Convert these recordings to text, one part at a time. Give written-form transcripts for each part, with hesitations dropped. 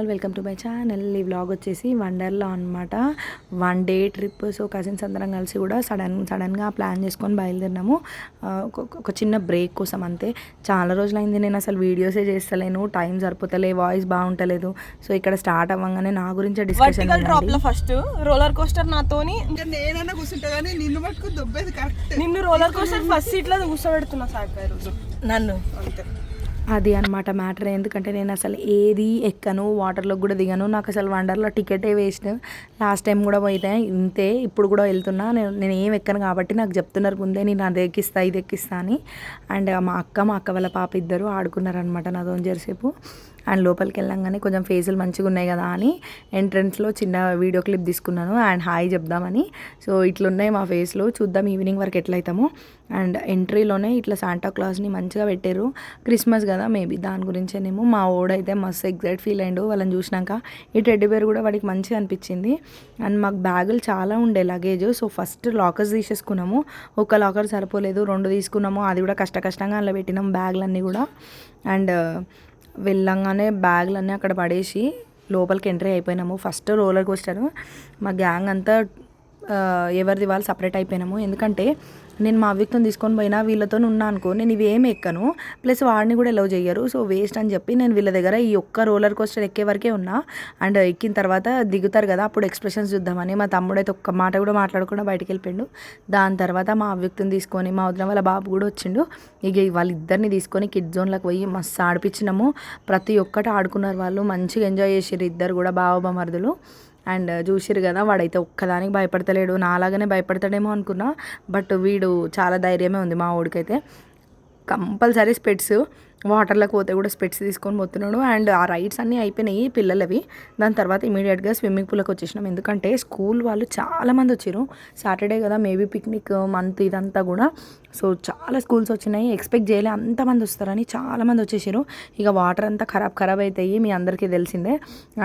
All welcome to my channel. ఈ vlog వచ్చేసి వండర్లా అనమాట. 1 డే ట్రిప్. సో కజిన్స్ అందరం కలిసి కూడా సడన్గా ప్లాన్ చేసుకొని బయలుదేరినాము. ఒక చిన్న బ్రేక్ కోసం అంతే. చాలా రోజులైంది నేను అసలు వీడియోసే చేస్తలేను, టైం సరిపోతలే, వాయిస్ బాగుంటలేదు. సో ఇక్కడ స్టార్ట్ అవ్వగానే నా గురించి డిస్కషన్. ఫస్ట్ రోలర్ కోస్టర్ నాతోని నేనన్నా కూర్చుంటా కానీ నిన్ను పట్టుకుని దొబ్బేది కరెక్ట్. నిన్ను రోలర్ కోస్టర్ ఫస్ట్ సీట్ లో కూర్చోబెడుతున్నా సార్ రోజు నన్ను అంతే. అది అనమాట మ్యాటర్. ఎందుకంటే నేను అసలు ఏది ఎక్కను, వాటర్లోకి కూడా దిగాను. నాకు అసలు వండర్లో టికెటే వేస్ట్. లాస్ట్ టైం కూడా పోయితే ఇంతే, ఇప్పుడు కూడా వెళ్తున్నా. నేను ఏం ఎక్కను కాబట్టి నాకు చెప్తున్నారు ముందే, నేను అది ఎక్కిస్తా ఇది ఎక్కిస్తా అని. అండ్ మా అక్క వాళ్ళ పాప ఇద్దరు ఆడుకున్నారనమాట నాతో జరసేపు. అండ్ లోపలికి వెళ్ళంగానే కొంచెం ఫేసులు మంచిగా ఉన్నాయి కదా అని ఎంట్రన్స్లో చిన్న వీడియో క్లిప్ తీసుకున్నాను అండ్ హాయ్ చెప్దామని. సో ఇట్లున్నాయి మా ఫేస్లో, చూద్దాం ఈవినింగ్ వరకు ఎట్లయితామో. అండ్ ఎంట్రీలోనే ఇట్లా శాంటా క్లాస్ని మంచిగా పెట్టారు. క్రిస్మస్ కదా మేబీ దాని గురించేనేమో. మా ఓడైతే మస్తు ఎగ్జైట్ ఫీల్ అయ్యిండు వాళ్ళని చూసినాక. ఈ టెడ్డీ బేర్ కూడా వాడికి మంచిగా అనిపించింది. అండ్ మాకు బ్యాగులు చాలా ఉండే లగేజ్. సో ఫస్ట్ లాకర్స్ తీసేసుకున్నాము. ఒక లాకర్ సరిపోలేదు, 2 తీసుకున్నాము. అది కూడా కష్టంగా అలా పెట్టినాము బ్యాగులన్నీ కూడా. అండ్ వెళ్ళంగానే బ్యాగులన్నీ అక్కడ పడేసి లోపలికి ఎంట్రీ అయిపోయినాము. First roller coaster. మా గ్యాంగ్ అంతా ఎవరిది వాళ్ళు సపరేట్ అయిపోయినాము. ఎందుకంటే నేను మా అవ్విక్తో తీసుకొని పోయినా వీళ్ళతో ఉన్నా అనుకో, నేను ఇవి ఏమి ఎక్కను, ప్లస్ వాడిని కూడా ఎలవ్ చెయ్యరు. సో వేస్ట్ అని చెప్పి నేను వీళ్ళ దగ్గర ఈ ఒక్క రోలర్ కోస్టర్ ఎక్కే వరకే ఉన్నా. అండ్ ఎక్కిన తర్వాత దిగుతారు కదా, అప్పుడు ఎక్స్ప్రెషన్స్ చూద్దామని. మా తమ్ముడైతే ఒక్క మాట కూడా మాట్లాడకుండా బయటికి వెళ్ళిపోయిండు. దాని తర్వాత మా అవ్విక్తో తీసుకొని మా వదిన వాళ్ళ బాబు కూడా వచ్చిండు. ఇక వాళ్ళిద్దరిని తీసుకొని కిడ్ జోన్లోకి పోయి మస్తు ఆడిపించినాము. ప్రతి ఒక్కటి ఆడుకున్నారు వాళ్ళు, మంచిగా ఎంజాయ్ చేసారు ఇద్దరు కూడా, బావమరుదులు. అండ్ చూసిరు కదా, వాడైతే ఒక్కదానికి భయపడతలేడు. నాలాగానే భయపడతాడేమో అనుకున్నా, బట్ వీడు చాలా ధైర్యమే ఉంది మా వాడికైతే. కంపల్సరీ స్పెట్స్, వాటర్లోకి పోతే కూడా స్పెట్స్ తీసుకొని పోతున్నాడు. అండ్ ఆ రైడ్స్ అన్నీ అయిపోయినాయి పిల్లలవి. దాని తర్వాత ఇమీడియట్గా స్విమ్మింగ్ పూల్కి వచ్చేసినాం. ఎందుకంటే స్కూల్ వాళ్ళు చాలామంది వచ్చారు. సాటర్డే కదా, మేబీ పిక్నిక్ మంత్ ఇదంతా కూడా. సో చాలా స్కూల్స్ వచ్చినాయి, ఎక్స్పెక్ట్ చేయలే అంతమంది వస్తారని. చాలామంది వచ్చేసారు. ఇక వాటర్ అంతా ఖరాబ్ అవుతాయి, మీ అందరికీ తెలిసిందే.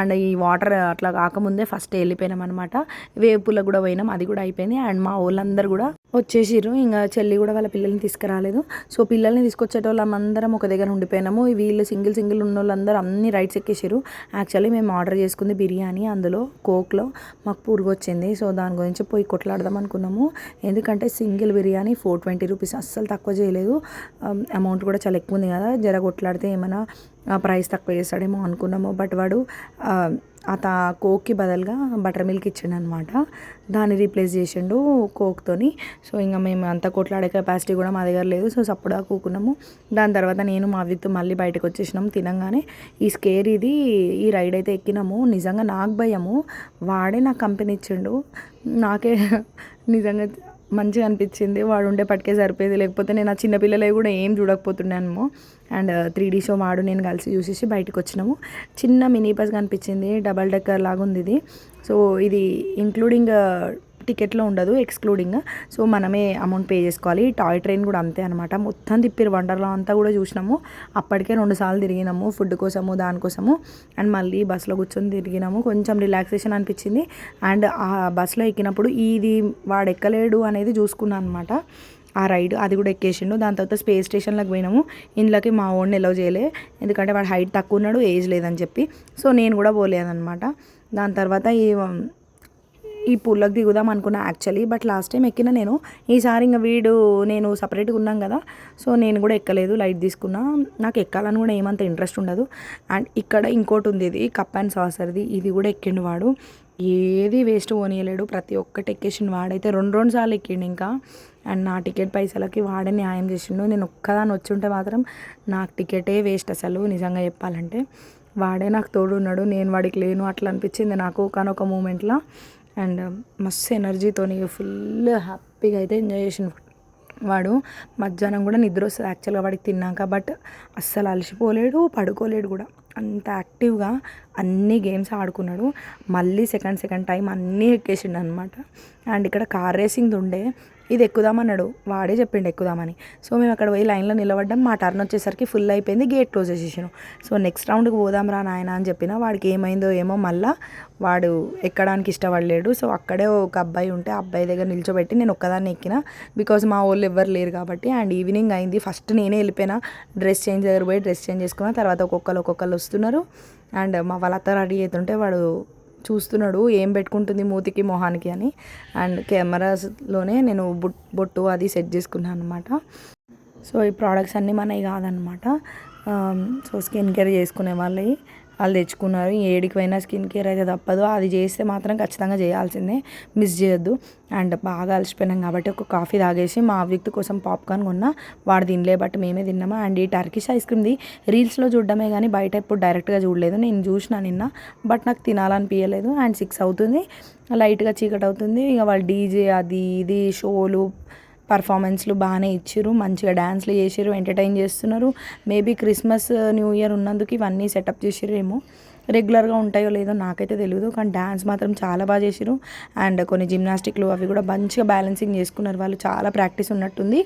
అండ్ ఈ వాటర్ అట్లా కాకముందే ఫస్ట్ వెళ్ళిపోయినాం అనమాట. వేవ్ పూలకు కూడా పోయినాం, అది కూడా అయిపోయింది. అండ్ మా వాళ్ళందరూ కూడా వచ్చేసారు. ఇంకా చెల్లి కూడా వాళ్ళ పిల్లల్ని తీసుకురాలేదు. సో పిల్లల్ని తీసుకొచ్చేటోళ్ళం అందరం ఒక దగ్గర ఉండిపోయినాము. వీళ్ళు సింగిల్ ఉన్న వాళ్ళందరూ అన్ని రైడ్స్ ఎక్కేసారు. యాక్చువల్లీ మేము ఆర్డర్ చేసుకుంది బిర్యానీ, అందులో కోక్లో మాకు పురుగు వచ్చింది. సో దాని గురించి పోయి కొట్లాడదాం అనుకున్నాము. ఎందుకంటే సింగిల్ బిర్యానీ 420 రూపీస్, అస్సలు తక్కువ చేయలేదు. అమౌంట్ కూడా చాలా ఎక్కువ ఉంది కదా, జర కొట్లాడితే ఏమైనా ప్రైస్ తక్కువ చేస్తాడేమో అనుకున్నాము. బట్ వాడు కోక్కి బదులుగా బటర్ మిల్క్ ఇచ్చిండు అనమాట. దాన్ని రీప్లేస్ చేసిండు కోక్తోని. సో ఇంకా మేము అంత కొట్లాడే కెపాసిటీ కూడా మా దగ్గర లేదు. సో సప్పుడా కూకున్నాము. దాని తర్వాత నేను మా అవ్వితో మళ్ళీ బయటకు వచ్చేసినాము. తినంగానే ఈ రైడ్ అయితే ఎక్కినాము. నిజంగా నాకు భయము, వాడే నాకు కంపెనీ ఇచ్చిండు. నాకే నిజంగా మంచిగా అనిపించింది. వాడు ఉండే పట్టుకే సరిపోయేది, లేకపోతే నేను ఆ చిన్నపిల్లలే కూడా ఏం చూడకపోతున్నాను. అండ్ 3D షో వాడు నేను కలిసి చూసేసి బయటకు వచ్చినాము. చిన్న మినీ బస్ కనిపించింది, డబల్ డెక్కర్ లాగా ఉంది ఇది. సో ఇది ఇంక్లూడింగ్ టికెట్లో ఉండదు, ఎక్స్క్లూడింగ్. సో మనమే అమౌంట్ పే చేసుకోవాలి. టాయ్ ట్రైన్ కూడా అంతే అనమాట. మొత్తం తిప్పిరు, వండర్లా అంతా కూడా చూసినాము. అప్పటికే 2 సార్లు తిరిగినాము, ఫుడ్ కోసము దానికోసము. అండ్ మళ్ళీ బస్సులో కూర్చొని తిరిగినాము. కొంచెం రిలాక్సేషన్ అనిపించింది. అండ్ ఆ బస్సులో ఎక్కినప్పుడు ఇది వాడు ఎక్కలేడు అనేది చూసుకున్నాను అనమాట. ఆ రైడ్ అది కూడా ఎక్కేసిండు. దాని తర్వాత స్పేస్ స్టేషన్లోకి పోయినాము. ఇందులోకి మా ఓడిని ఎలవ్ చేయలే, ఎందుకంటే వాడు హైట్ తక్కువ ఉన్నాడు, ఏజ్ లేదని చెప్పి. సో నేను కూడా పోలేదన్నమాట. దాని తర్వాత ఈ పూల్లోకి దిగుదాం అనుకున్నా యాక్చువల్లీ, బట్ లాస్ట్ టైం ఎక్కిన నేను. ఈసారి ఇంకా నేను సపరేట్గా ఉన్నాం కదా, సో నేను కూడా ఎక్కలేదు, లైట్ తీసుకున్నా. నాకు ఎక్కాలని కూడా ఏమంత ఇంట్రెస్ట్ ఉండదు. అండ్ ఇక్కడ ఇంకోటి ఉంది, ఇది కప్ అండ్ సాసర్ది. ఇది కూడా ఎక్కిండు వాడు, ఏది వేస్ట్ పోనీయలేడు, ప్రతి ఒక్కటి ఎక్కేసిండు. వాడైతే 2 సార్లు ఎక్కిండు ఇంకా. అండ్ నా టికెట్ పైసలకి వాడే న్యాయం చేసిండు. నేను ఒక్కదాన్ని వచ్చి ఉంటే మాత్రం నాకు టికెటే వేస్ట్ అసలు, నిజంగా చెప్పాలంటే. వాడే నాకు తోడు ఉన్నాడు, నేను వాడికి లేను, అట్లా అనిపించింది నాకు ఒకనొక మూమెంట్లో. అండ్ మస్తు ఎనర్జీతోని ఫుల్ హ్యాపీగా అయితే ఎంజాయ్ చేసిండు వాడు. మధ్యాహ్నం కూడా నిద్ర వస్తుంది యాక్చువల్గా వాడికి తిన్నాక, బట్ అస్సలు అలసిపోలేడు, పడుకోలేడు కూడా. అంత యాక్టివ్గా అన్ని గేమ్స్ ఆడుకున్నాడు. మళ్ళీ సెకండ్ టైం అన్నీ ఎక్కేసిండు అనమాట. అండ్ ఇక్కడ కార్ రేసింగ్ ఉండే, ఇది ఎక్కుదామన్నాడు, వాడే చెప్పిండు ఎక్కుదామని. సో మేము అక్కడ పోయి లైన్లో నిలబడ్డాం. మా టర్న్ వచ్చేసరికి ఫుల్ అయిపోయింది, గేట్ క్లోజ్ చేసేసాను. సో నెక్స్ట్ రౌండ్కి పోదాం రా నాయన అని చెప్పిన. వాడికి ఏమైందో ఏమో మళ్ళీ వాడు ఎక్కడానికి ఇష్టపడలేడు. సో అక్కడే ఒక అబ్బాయి ఉంటే ఆ అబ్బాయి దగ్గర నిల్చోబెట్టి నేను ఒక్కదాన్ని ఎక్కిన, బికాజ్ మా వాళ్ళు ఎవ్వరు లేరు కాబట్టి. అండ్ ఈవినింగ్ అయింది, ఫస్ట్ నేనే వెళ్ళిపోయినా. డ్రెస్ చేంజ్ దగ్గర పోయి డ్రెస్ చేంజ్ చేసుకున్నా. తర్వాత ఒక్కొక్కరు వస్తున్నారు. అండ్ మా వాళ్ళతో రెడీ అవుతుంటే వాడు చూస్తున్నాడు ఏం పెట్టుకుంటుంది మూతికి మొహానికి అని. అండ్ కెమెరాస్లోనే నేను బొట్టు అది సెట్ చేసుకున్నాను అనమాట. సో ఈ ప్రోడక్ట్స్ అన్నీ మనవి కాదనమాట. సో స్కిన్ కేర్ చేసుకునే వాళ్ళు తెచ్చుకున్నారు. ఏడికి పోయినా స్కిన్ కేర్ అయితే తప్పదు, అది చేస్తే మాత్రం ఖచ్చితంగా చేయాల్సిందే, మిస్ చేయొద్దు. అండ్ బాగా అలసిపోయినాం కాబట్టి ఒక కాఫీ తాగేసి మా అవ్యక్తి కోసం పాప్కార్న్ కొన్నా. వాడు తినలే, బట్ మేమే తిన్నాము. అండ్ ఈ టర్కిష్ ఐస్ క్రీమ్ది రీల్స్లో చూడడమే కానీ బయట ఎప్పుడు డైరెక్ట్గా చూడలేదు. నేను చూసిన నిన్న, బట్ నాకు తినాలనిపించలేదు. అండ్ 6 అవుతుంది, లైట్గా చీకటి అవుతుంది. ఇక వాళ్ళు డీజే అది ఇది షోలు పర్ఫార్మెన్స్లు బాగానే ఇచ్చారు, మంచిగా డ్యాన్స్లు చేసారు, ఎంటర్టైన్ చేస్తున్నారు. మేబీ క్రిస్మస్ న్యూ ఇయర్ ఉన్నందుకు ఇవన్నీ సెటప్ చేసారేమో, రెగ్యులర్గా ఉంటాయో లేదో నాకైతే తెలియదు. కానీ డ్యాన్స్ మాత్రం చాలా బాగా చేసారు. అండ్ కొన్ని జిమ్నాస్టిక్లు అవి కూడా మంచిగా బ్యాలెన్సింగ్ చేసుకున్నారు వాళ్ళు, చాలా ప్రాక్టీస్ ఉన్నట్టుంది.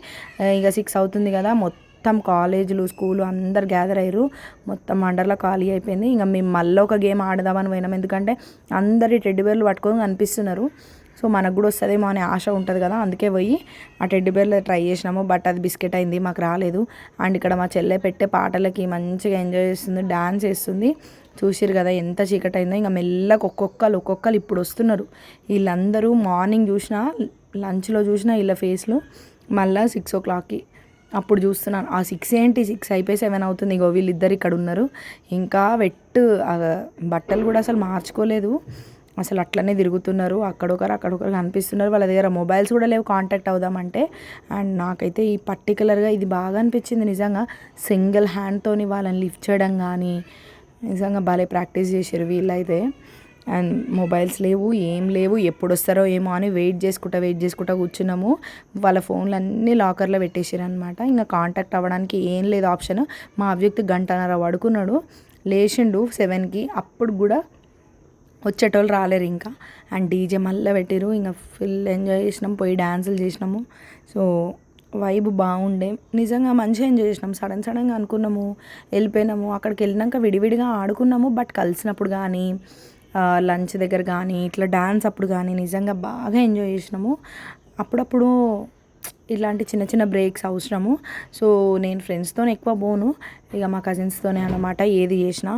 ఇక 6 అవుతుంది కదా, మొత్తం కాలేజీలు స్కూలు అందరు గ్యాదర్ అయ్యారు. మొత్తం మండర్లో ఖాళీ అయిపోయింది. ఇంకా మేము మళ్ళీ ఒక గేమ్ ఆడదామని పోయినాం, ఎందుకంటే అందరి టెడ్డీబేర్లు పట్టుకొని కనిపిస్తున్నారు. సో మనకు కూడా వస్తుందేమో అనే ఆశ ఉంటుంది కదా, అందుకే పోయి ఆ టెడ్డీబేర్లు ట్రై చేసినాము. బట్ అది బిస్కెట్ అయింది, మాకు రాలేదు. అండ్ ఇక్కడ మా చెల్లె పెట్టే పాటలకి మంచిగా ఎంజాయ్ చేస్తుంది, డ్యాన్స్ చేస్తుంది. చూసిరు కదా ఎంత చీకటి అయిందో. ఇంకా మెల్లగా ఒక్కొక్కరు ఇప్పుడు వస్తున్నారు. వీళ్ళందరూ మార్నింగ్ చూసినా, లంచ్లో చూసినా వీళ్ళ ఫేస్లు మళ్ళీ 6 o'clockకి అప్పుడు చూస్తున్నాను. ఆ 6 ఏంటి, 6 అయిపోయి 7 అవుతుంది. ఇగో వీళ్ళిద్దరు ఇక్కడ ఉన్నారు. ఇంకా బట్టలు కూడా అసలు మార్చుకోలేదు, అసలు అట్లనే తిరుగుతున్నారు. అక్కడొకరు కనిపిస్తున్నారు. వాళ్ళ దగ్గర మొబైల్స్ కూడా లేవు కాంటాక్ట్ అవుదామంటే. అండ్ నాకైతే ఈ పర్టికులర్గా ఇది బాగా అనిపించింది నిజంగా. సింగిల్ హ్యాండ్తోని వాళ్ళని లిఫ్ట్ చేయడం కానీ నిజంగా భలే ప్రాక్టీస్ చేశారు వీళ్ళైతే. అండ్ మొబైల్స్ లేవు, ఏం లేవు, ఎప్పుడు వస్తారో ఏమో అని వెయిట్ చేసుకుంటా కూర్చున్నాము. వాళ్ళ ఫోన్లు అన్నీ లాకర్లో పెట్టేసారు అనమాట. ఇంకా కాంటాక్ట్ అవ్వడానికి ఏం లేదు ఆప్షన్. మా అవ్యక్తి 1.5 గంట పడుకున్నాడు, లేచిండు 7కి. అప్పుడు కూడా వచ్చేటోళ్ళు రాలేరు ఇంకా. అండ్ డీజే మళ్ళీ పెట్టిరు. ఇంకా ఫుల్ ఎంజాయ్ చేసినాం, పోయి డ్యాన్సులు చేసినాము. సో వైబ్ బాగుండే, నిజంగా మంచిగా ఎంజాయ్ చేసినాం. సడన్గా అనుకున్నాము, వెళ్ళిపోయినాము. అక్కడికి వెళ్ళినాక విడివిడిగా ఆడుకున్నాము, బట్ కలిసినప్పుడు కానీ లంచ్ దగ్గర కానీ ఇట్లా డ్యాన్స్ అప్పుడు కానీ నిజంగా బాగా ఎంజాయ్ చేసినాము. అప్పుడప్పుడు ఇలాంటి చిన్న బ్రేక్స్ అవసరము. సో నేను ఫ్రెండ్స్తో ఎక్కువ పోను, ఇక మా కజిన్స్తోనే అన్నమాట ఏది చేసినా.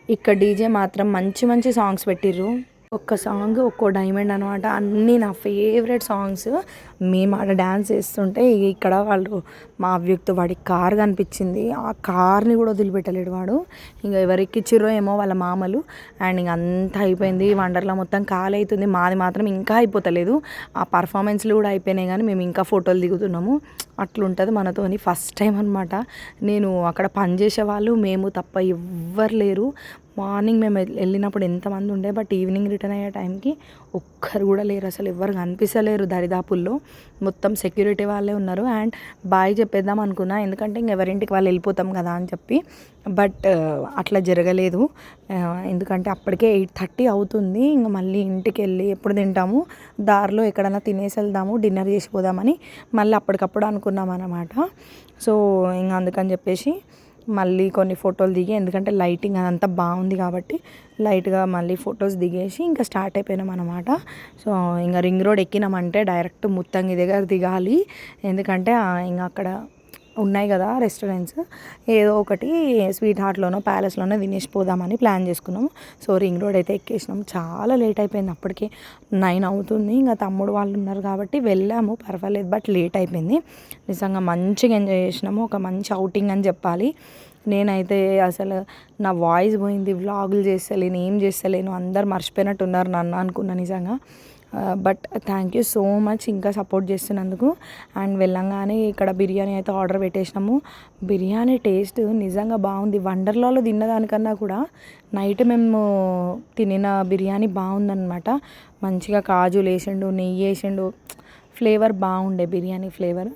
ఇక్కడ డీజే మాత్రం మంచి సాంగ్స్ పెట్టిర్రు. ఒక్క సాంగ్ ఒక్కో డైమండ్ అనమాట. అన్నీ నా ఫేవరెట్ సాంగ్స్. మేము ఆడ డ్యాన్స్ చేస్తుంటే ఇక్కడ వాళ్ళు మా అవ్యక్తి వాడి కార్ కనిపించింది, ఆ కార్ని కూడా వదిలిపెట్టలేడు వాడు. ఇంకా ఎవరెక్కిచ్చిర్రో ఏమో వాళ్ళ మామలు. అండ్ ఇంక అంతా అయిపోయింది, వండర్లా మొత్తం ఖాళీ అవుతుంది. మాది మాత్రం ఇంకా అయిపోతలేదు. ఆ పర్ఫార్మెన్స్లు కూడా అయిపోయినాయి కానీ మేము ఇంకా ఫోటోలు దిగుతున్నాము. అట్లుంటుంది మనతోని. ఫస్ట్ టైం అనమాట. నేను అక్కడ పనిచేసే వాళ్ళు మేము తప్ప ఎవ్వరు లేరు. మార్నింగ్ మేము వెళ్ళినప్పుడు ఎంతమంది ఉండే, బట్ ఈవినింగ్ రిటర్న్ అయ్యే టైంకి ఒక్కరు కూడా లేరు, అసలు ఎవ్వరు కనిపిస్తలేరు దరిదాపుల్లో. మొత్తం సెక్యూరిటీ వాళ్ళే ఉన్నారు. అండ్ బాయ్ చెప్పేద్దాం అనుకున్నా, ఎందుకంటే ఇంకెవరింటికి వాళ్ళు వెళ్ళిపోతాం కదా అని చెప్పి. బట్ అట్లా జరగలేదు, ఎందుకంటే అప్పటికే 8:30 అవుతుంది. ఇంకా మళ్ళీ ఇంటికి వెళ్ళి ఎప్పుడు తింటాము, దారిలో ఎక్కడైనా తినేసి వెళ్దాము, డిన్నర్ చేసిపోదామని మళ్ళీ అప్పటికప్పుడు అనుకున్నాం అన్నమాట. సో ఇంకా అందుకని చెప్పేసి మళ్ళీ కొన్ని ఫోటోలు దిగి, ఎందుకంటే లైటింగ్ అదంతా బాగుంది కాబట్టి లైట్గా మళ్ళీ ఫొటోస్ దిగేసి ఇంకా స్టార్ట్ అయిపోయినాం అనమాట. సో ఇంకా రింగ్ రోడ్ ఎక్కినామంటే డైరెక్ట్ ముత్తంగి దగ్గర దిగాలి, ఎందుకంటే ఇంకా అక్కడ ఉన్నాయి కదా రెస్టారెంట్స్, ఏదో ఒకటి స్వీట్ హార్ట్లోనో ప్యాలెస్లోనో తినేసిపోదామని ప్లాన్ చేసుకున్నాము. సో రింగ్ రోడ్ అయితే ఎక్కేసినాం. చాలా లేట్ అయిపోయింది, అప్పటికే 9 అవుతుంది. ఇంకా తమ్ముడు వాళ్ళు ఉన్నారు కాబట్టి వెళ్ళాము, పర్వాలేదు, బట్ లేట్ అయిపోయింది. నిజంగా మంచిగా ఎంజాయ్ చేసినాము, ఒక మంచి అవుటింగ్ అని చెప్పాలి. నేనైతే అసలు నా వాయిస్ పోయింది, వ్లాగులు చేస్తలేను, ఏం చేస్తలేను, అందరు మర్చిపోయినట్టు ఉన్నారు నన్ను అనుకున్నా నిజంగా. But thank you so much ఇంకా సపోర్ట్ చేస్తున్నందుకు. అండ్ వెళ్ళంగానే ఇక్కడ బిర్యానీ అయితే ఆర్డర్ పెట్టేసినాము. బిర్యానీ టేస్ట్ నిజంగా బాగుంది. వండర్లాలో తిన్నదానికన్నా కూడా నైట్ మేము తినిన బిర్యానీ బాగుందన్నమాట. మంచిగా కాజులు వేసిండు, నెయ్యి వేసిండు, ఫ్లేవర్ బాగుండే బిర్యానీ ఫ్లేవర్.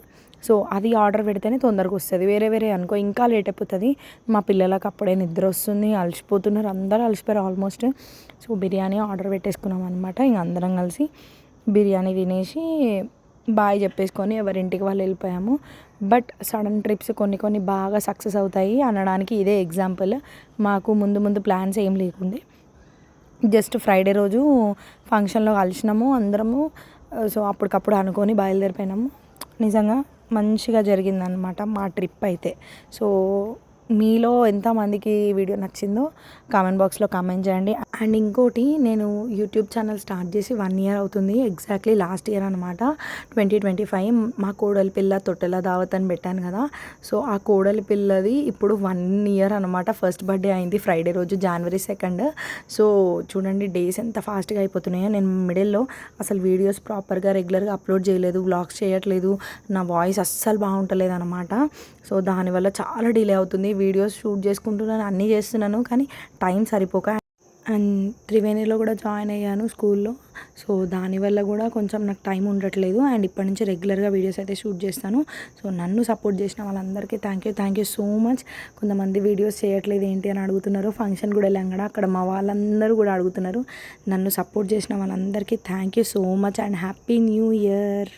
సో అది ఆర్డర్ పెడితేనే తొందరగా వస్తుంది, వేరే అనుకో ఇంకా లేట్ అయిపోతుంది. మా పిల్లలకు అప్పుడే నిద్ర వస్తుంది, అలసిపోతున్నారు, అందరూ అలసిపోయారు ఆల్మోస్ట్. సో బిర్యానీ ఆర్డర్ పెట్టేసుకున్నాం అనమాట. ఇంక అందరం కలిసి బిర్యానీ తినేసి బాయ్ చెప్పేసుకొని ఎవరింటికి వాళ్ళు వెళ్ళిపోయాము. బట్ సడన్ ట్రిప్స్ కొన్ని బాగా సక్సెస్ అవుతాయి అనడానికి ఇదే ఎగ్జాంపుల్. మాకు ముందు ప్లాన్స్ ఏం లేకుండే, జస్ట్ ఫ్రైడే రోజు ఫంక్షన్లో కలిసినాము అందరము. సో అప్పటికప్పుడు అనుకొని బయలుదేరిపోయినాము. నిజంగా మంచిగా జరిగిందనమాట మా ట్రిప్ అయితే. సో మీలో ఎంతమందికి ఈ వీడియో నచ్చిందో కామెంట్ బాక్స్లో కామెంట్ చేయండి. అండ్ ఇంకోటి, నేను యూట్యూబ్ ఛానల్ స్టార్ట్ చేసి 1 year అవుతుంది. ఎగ్జాక్ట్లీ లాస్ట్ ఇయర్ అనమాట, 2025. మా కోడలి పిల్ల తొట్టెల దావత్ అని పెట్టాను కదా. సో ఆ కోడలి పిల్లది ఇప్పుడు 1 year అనమాట. ఫస్ట్ బర్త్డే అయింది ఫ్రైడే రోజు, January 2nd. సో చూడండి డేస్ ఎంత ఫాస్ట్గా అయిపోతున్నాయో. నేను మిడిల్లో అసలు వీడియోస్ ప్రాపర్గా రెగ్యులర్గా అప్లోడ్ చేయలేదు, వ్లాగ్స్ చేయట్లేదు. నా వాయిస్ అస్సలు బాగుంటలేదు అనమాట. సో దానివల్ల చాలా డిలే అవుతుంది. వీడియోస్ షూట్ చేసుకుంటున్నాను, అన్నీ చేస్తున్నాను, కానీ టైం సరిపోక. అండ్ త్రివేణిలో కూడా జాయిన్ అయ్యాను స్కూల్లో. సో దానివల్ల కూడా కొంచెం నాకు టైం ఉండట్లేదు. అండ్ ఇప్పటి నుంచి రెగ్యులర్గా వీడియోస్ అయితే షూట్ చేస్తాను. సో నన్ను సపోర్ట్ చేసిన వాళ్ళందరికీ థ్యాంక్ యూ సో మచ్. కొంతమంది వీడియోస్ చేయట్లేదు ఏంటి అని అడుగుతున్నారు. ఫంక్షన్ కూడా వెళ్ళాం కదా, అక్కడ మా వాళ్ళందరూ కూడా అడుగుతున్నారు. నన్ను సపోర్ట్ చేసిన వాళ్ళందరికీ thank you so much and happy new year.